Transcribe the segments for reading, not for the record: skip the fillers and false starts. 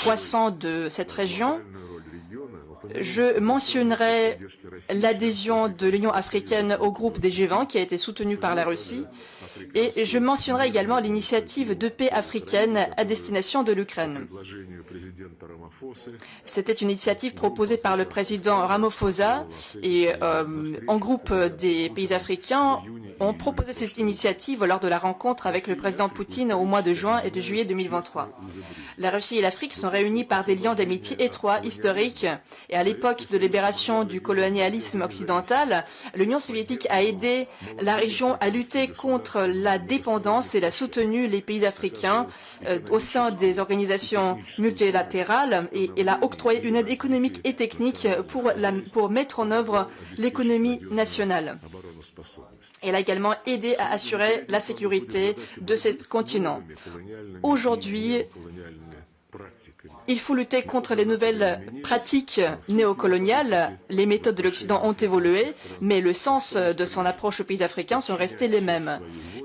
Croissant de cette région, je mentionnerai l'adhésion de l'Union africaine au groupe des G20 qui a été soutenu par la Russie et je mentionnerai également l'initiative de paix africaine à destination de l'Ukraine. C'était une initiative proposée par le président Ramaphosa et en groupe des pays africains ont proposé cette initiative lors de la rencontre avec le président Poutine au mois de juin et de juillet 2023. La Russie et l'Afrique sont réunies par des liens d'amitié étroits, historiques, et à l'époque de libération du colonialisme occidental, l'Union soviétique a aidé la région à lutter contre la dépendance et a soutenu les pays africains au sein des organisations multilatérales et elle a octroyé une aide économique et technique pour mettre en œuvre l'économie nationale. Elle a également aidé à assurer la sécurité de ce continent. Aujourd'hui, il faut lutter contre les nouvelles pratiques néocoloniales. Les méthodes de l'Occident ont évolué, mais le sens de son approche aux pays africains sont restés les mêmes.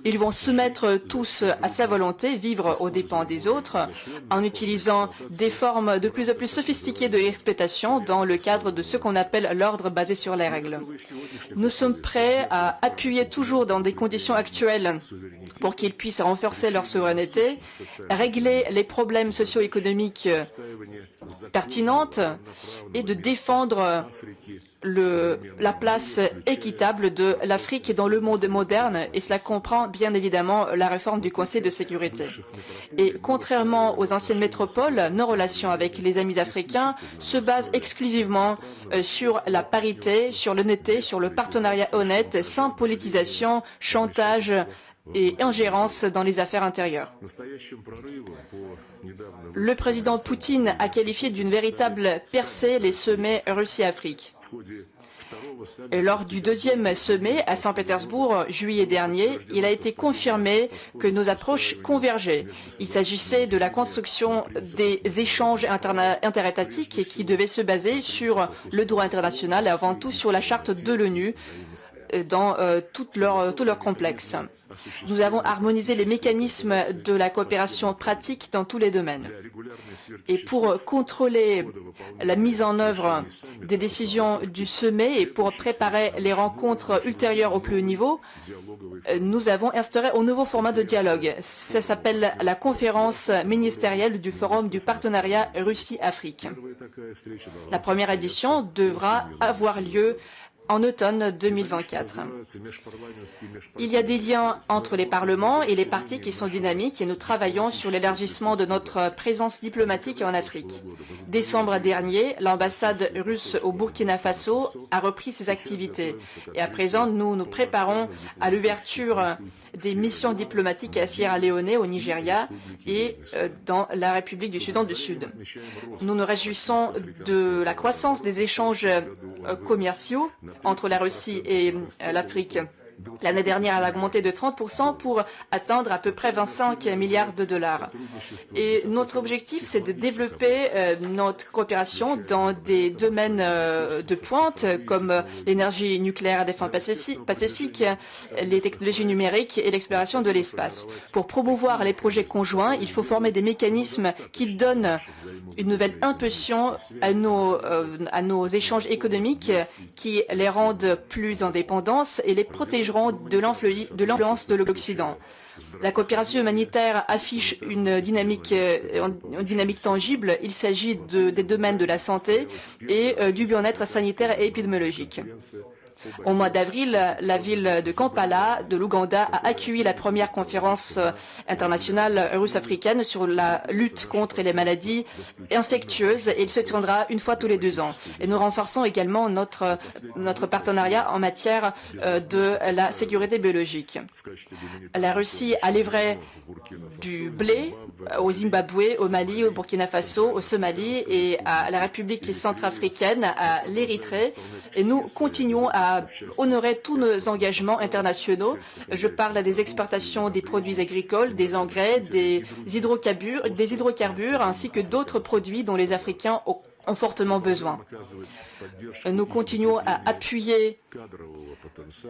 Ils vont se mettre tous à sa volonté, vivre aux dépens des autres, en utilisant des formes de plus en plus sophistiquées de l'exploitation dans le cadre de ce qu'on appelle l'ordre basé sur les règles. Nous sommes prêts à appuyer toujours dans des conditions actuelles pour qu'ils puissent renforcer leur souveraineté, régler les problèmes socio-économiques pertinentes et de défendre la place équitable de l'Afrique dans le monde moderne, et cela comprend bien évidemment la réforme du Conseil de sécurité. Et contrairement aux anciennes métropoles, nos relations avec les amis africains se basent exclusivement sur la parité, sur l'honnêteté, sur le partenariat honnête, sans politisation, chantage et ingérence dans les affaires intérieures. Le président Poutine a qualifié d'une véritable percée les sommets Russie-Afrique. Lors du deuxième sommet à Saint-Pétersbourg, juillet dernier, il a été confirmé que nos approches convergeaient. Il s'agissait de la construction des échanges interétatiques qui devaient se baser sur le droit international et avant tout sur la charte de l'ONU dans tout leur complexe. Nous avons harmonisé les mécanismes de la coopération pratique dans tous les domaines. Et pour contrôler la mise en œuvre des décisions du sommet et pour préparer les rencontres ultérieures au plus haut niveau, nous avons instauré un nouveau format de dialogue. Ça s'appelle la conférence ministérielle du Forum du partenariat Russie-Afrique. La première édition devra avoir lieu en automne 2024. Il y a des liens entre les parlements et les partis qui sont dynamiques et nous travaillons sur l'élargissement de notre présence diplomatique en Afrique. Décembre dernier, l'ambassade russe au Burkina Faso a repris ses activités et à présent nous nous préparons à l'ouverture des missions diplomatiques à Sierra Leone, au Nigeria et dans la République du Soudan du Sud. Nous nous réjouissons de la croissance des échanges commerciaux entre la Russie et l'Afrique. L'année dernière, elle a augmenté de 30% pour atteindre à peu près 25 milliards de dollars. Et notre objectif, c'est de développer notre coopération dans des domaines de pointe comme l'énergie nucléaire à défense pacifique, les technologies numériques et l'exploration de l'espace. Pour promouvoir les projets conjoints, il faut former des mécanismes qui donnent une nouvelle impulsion à nos échanges économiques, qui les rendent plus indépendants et les protégeront de l'influence de l'Occident. La coopération humanitaire affiche une dynamique tangible. Il s'agit des domaines de la santé et du bien-être sanitaire et épidémiologique. Au mois d'avril, la ville de Kampala, de l'Ouganda, a accueilli la première conférence internationale russe-africaine sur la lutte contre les maladies infectieuses et il se tiendra une fois tous les 2 ans. Et nous renforçons également notre partenariat en matière de la sécurité biologique. La Russie a livré du blé au Zimbabwe, au Mali, au Burkina Faso, au Somalie et à la République centrafricaine, à l'Érythrée. Et nous continuons à honorer tous nos engagements internationaux. Je parle des exportations des produits agricoles, des engrais, des hydrocarbures ainsi que d'autres produits dont les Africains ont fortement besoin. Nous continuons à appuyer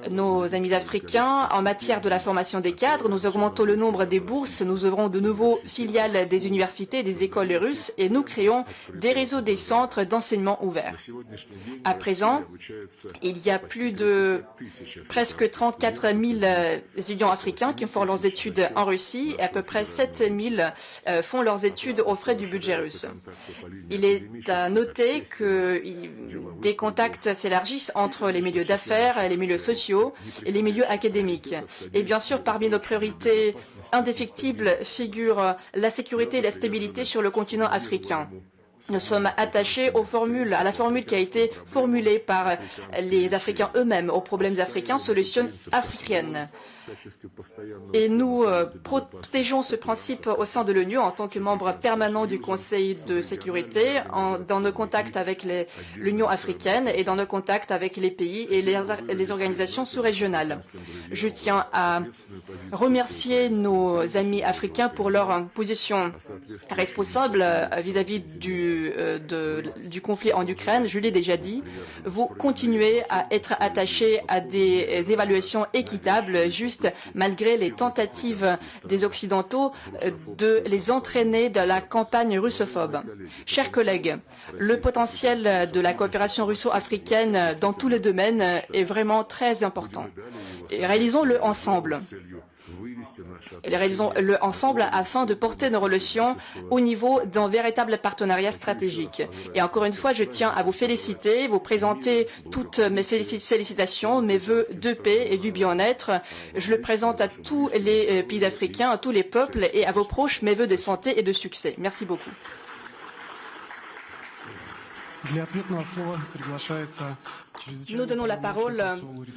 nos amis africains en matière de la formation des cadres. Nous augmentons le nombre des bourses, nous ouvrons de nouveaux filiales des universités et des écoles russes et nous créons des réseaux des centres d'enseignement ouverts. À présent, il y a plus de presque 34 000 étudiants africains qui font leurs études en Russie et à peu près 7 000 font leurs études aux frais du budget russe. Il est à noter que des contacts s'élargissent entre les milieux d'affaires, les milieux sociaux et les milieux académiques. Et bien sûr, parmi nos priorités indéfectibles figurent la sécurité et la stabilité sur le continent africain. Nous sommes attachés à la formule qui a été formulée par les Africains eux-mêmes, aux problèmes africains, solutions africaines. Et nous protégeons ce principe au sein de l'ONU en tant que membre permanent du Conseil de sécurité, dans nos contacts avec l'Union africaine et dans nos contacts avec les pays et les organisations sous-régionales. Je tiens à remercier nos amis africains pour leur position responsable vis-à-vis du conflit en Ukraine. Je l'ai déjà dit, vous continuez à être attachés à des évaluations équitables, justes, malgré les tentatives des Occidentaux de les entraîner dans la campagne russophobe. Chers collègues, le potentiel de la coopération russo-africaine dans tous les domaines est vraiment très important. Et réalisons-le ensemble. Et réalisons-le ensemble afin de porter nos relations au niveau d'un véritable partenariat stratégique. Et encore une fois, je tiens à vous féliciter, vous présenter toutes mes félicitations, mes vœux de paix et du bien-être. Je le présente à tous les pays africains, à tous les peuples et à vos proches mes vœux de santé et de succès. Merci beaucoup. Nous donnons la parole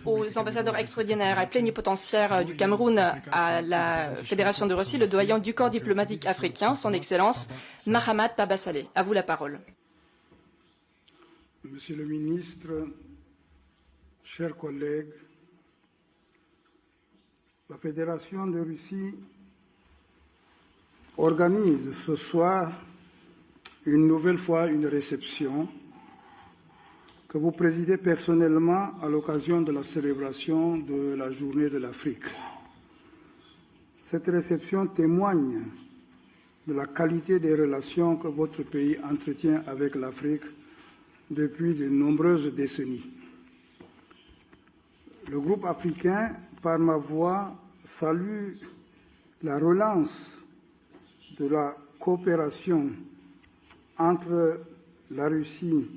aux ambassadeurs extraordinaires et plénipotentiaires du Cameroun à la Fédération de Russie, le doyen du corps diplomatique africain, son Excellence Mahamat Pabassaleh. À vous la parole. Monsieur le ministre, chers collègues, la Fédération de Russie organise ce soir une nouvelle fois une réception que vous présidez personnellement à l'occasion de la célébration de la Journée de l'Afrique. Cette réception témoigne de la qualité des relations que votre pays entretient avec l'Afrique depuis de nombreuses décennies. Le groupe africain, par ma voix, salue la relance de la coopération entre la Russie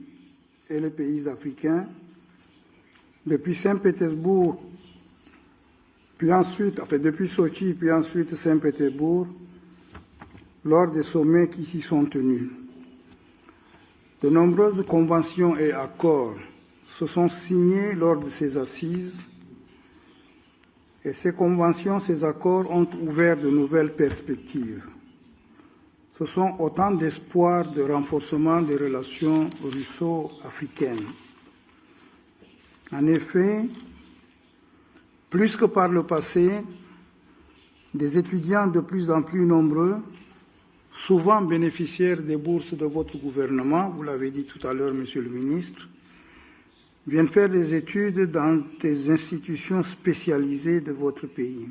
et les pays africains, depuis Saint-Pétersbourg, puis ensuite, depuis Sochi, puis ensuite Saint-Pétersbourg, lors des sommets qui s'y sont tenus. De nombreuses conventions et accords se sont signés lors de ces assises, et ces conventions, ces accords ont ouvert de nouvelles perspectives. Ce sont autant d'espoirs de renforcement des relations russo-africaines. En effet, plus que par le passé, des étudiants de plus en plus nombreux, souvent bénéficiaires des bourses de votre gouvernement, vous l'avez dit tout à l'heure, Monsieur le ministre, viennent faire des études dans des institutions spécialisées de votre pays.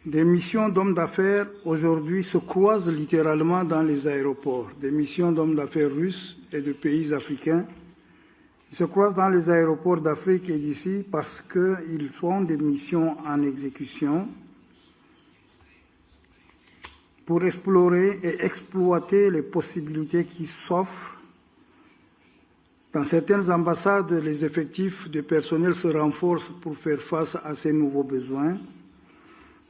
Des missions d'hommes d'affaires aujourd'hui se croisent littéralement dans les aéroports. Des missions d'hommes d'affaires russes et de pays africains se croisent dans les aéroports d'Afrique et d'ici parce qu'ils font des missions en exécution pour explorer et exploiter les possibilités qui s'offrent. Dans certaines ambassades, les effectifs de personnel se renforcent pour faire face à ces nouveaux besoins.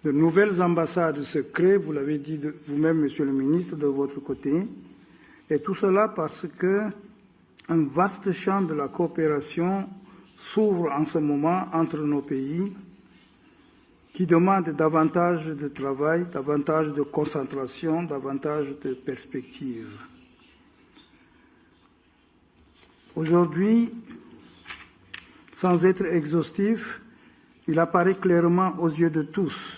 De nouvelles ambassades se créent, vous l'avez dit vous-même, Monsieur le ministre, de votre côté, et tout cela parce qu'un vaste champ de la coopération s'ouvre en ce moment entre nos pays, qui demande davantage de travail, davantage de concentration, davantage de perspectives. Aujourd'hui, sans être exhaustif, il apparaît clairement aux yeux de tous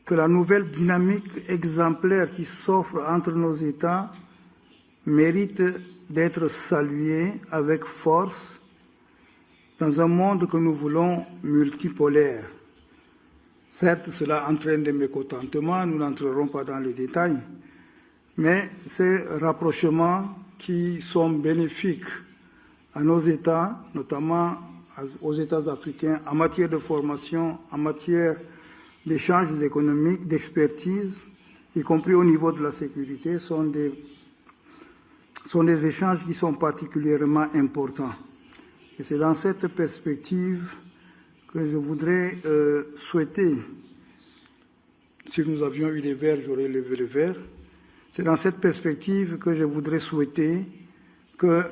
que la nouvelle dynamique exemplaire qui s'offre entre nos États mérite d'être saluée avec force dans un monde que nous voulons multipolaire. Certes, cela entraîne des mécontentements, nous n'entrerons pas dans les détails, mais ces rapprochements qui sont bénéfiques à nos États, notamment aux États africains, en matière de formation, en matière d'échanges économiques, d'expertise, y compris au niveau de la sécurité, sont des échanges qui sont particulièrement importants. Et c'est dans cette perspective que je voudrais souhaiter, si nous avions eu les verres, j'aurais levé le verre, c'est dans cette perspective que je voudrais souhaiter que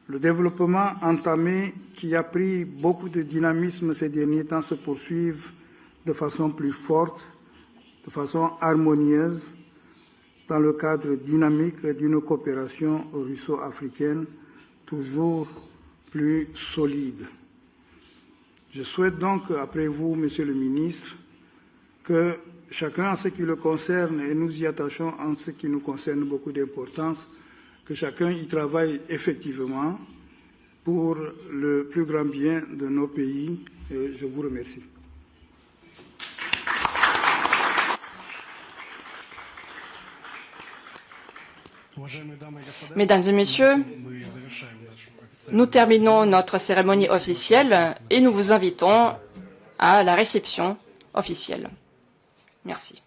le développement entamé, qui a pris beaucoup de dynamisme ces derniers temps, se poursuive de façon plus forte, de façon harmonieuse, dans le cadre dynamique d'une coopération russo-africaine toujours plus solide. Je souhaite donc, après vous, Monsieur le ministre, que chacun en ce qui le concerne, et nous y attachons en ce qui nous concerne beaucoup d'importance, que chacun y travaille effectivement pour le plus grand bien de nos pays. Et je vous remercie. Mesdames et messieurs, nous terminons notre cérémonie officielle et nous vous invitons à la réception officielle. Merci.